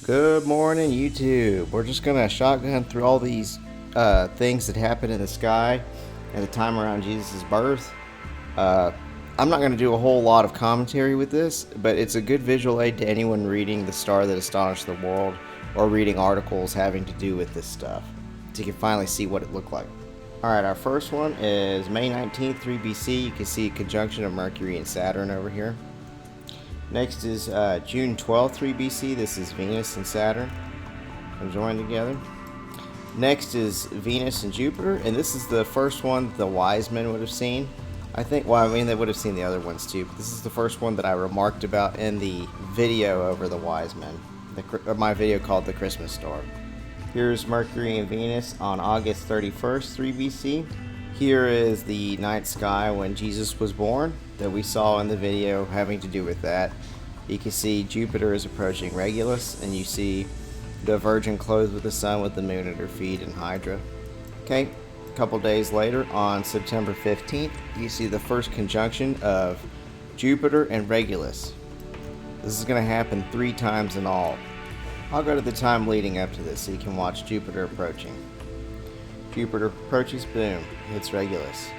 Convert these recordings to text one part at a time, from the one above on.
Good morning, YouTube. We're just gonna shotgun through all these things that happened in the sky at the time around Jesus' birth. I'm not gonna do a whole lot of commentary with this, but it's a good visual aid to anyone reading The Star That Astonished the World or reading articles having to do with this stuff, so you can finally see what it looked like. Alright, our first one is May 19th, 3 BC. You can see a conjunction of Mercury and Saturn over here. Next is June 12th, 3 BC. This is Venus and Saturn conjoined together. Next is Venus and Jupiter, and this is the first one the wise men would have seen. I think, well, I mean, they would have seen the other ones too, but this is the first one that I remarked about in the video over the wise men, my video called The Christmas Star. Here's Mercury and Venus on August 31st, 3 BC. Here is the night sky when Jesus was born that we saw in the video having to do with that. You can see Jupiter is approaching Regulus, and you see the Virgin clothed with the sun with the moon at her feet and Hydra. Okay, a couple days later on September 15th, you see the first conjunction of Jupiter and Regulus. This is going to happen 3 times in all. I'll go to the time leading up to this so you can watch Jupiter approaching. Jupiter approaches, boom, hits Regulus.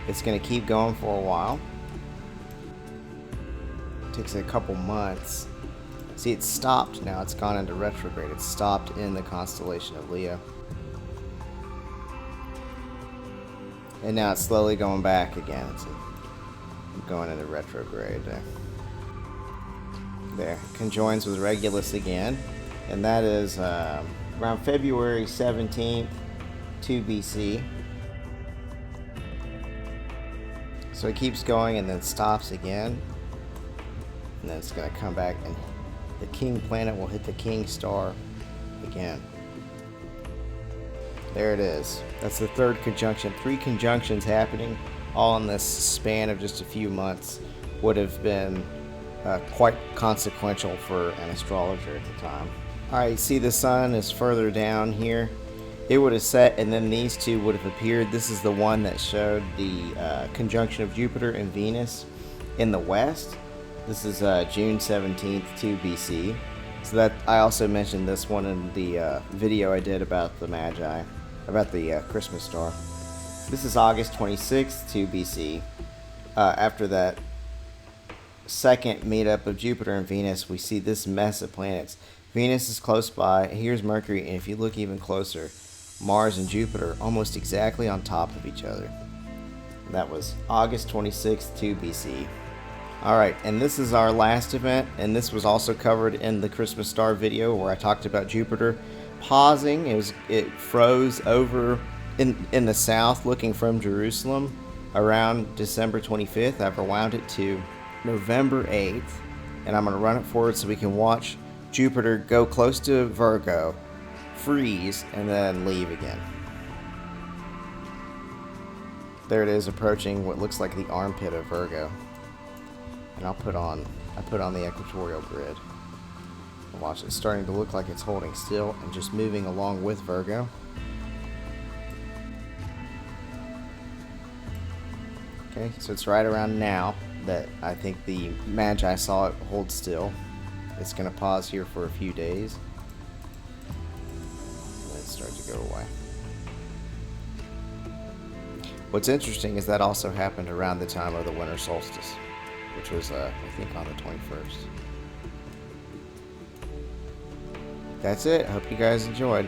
It's going to keep going for a while. It takes a couple months. See, it's stopped now. It's gone into retrograde. It's stopped in the constellation of Leo. And now it's slowly going back again. It's going into retrograde there. There, conjoins with Regulus again. And that is around February 17th, 2 BC. So it keeps going and then stops again. And then it's going to come back and the king planet will hit the king star again. There it is. That's the third conjunction. 3 conjunctions happening all in this span of just a few months would have been quite consequential for an astrologer at the time. Alright, see the sun is further down here. It would have set and then these two would have appeared. This is the one that showed the conjunction of Jupiter and Venus in the west. This is June 17th, 2 BC. So that I also mentioned this one in the video I did about the Magi, about the Christmas star. This is August 26th, 2 BC. After that second meetup of Jupiter and Venus, we see this mess of planets. Venus is close by. Here's Mercury, and if you look even closer, Mars and Jupiter almost exactly on top of each other. That was August 26th, 2 BC. Alright, and this is our last event, and this was also covered in the Christmas star video where I talked about Jupiter pausing. It froze over in the south looking from Jerusalem around December 25th. I've rewound it to November 8th, and I'm going to run it forward so we can watch Jupiter go close to Virgo, freeze, and then leave again. There it is, approaching what looks like the armpit of Virgo. And I put on the equatorial grid. Watch it, starting to look like it's holding still and just moving along with Virgo. Okay, so it's right around now that I think the Magi saw it hold still. It's going to pause here for a few days. And then start to go away. What's interesting is that also happened around the time of the winter solstice, which was, I think, on the 21st. That's it. Hope you guys enjoyed.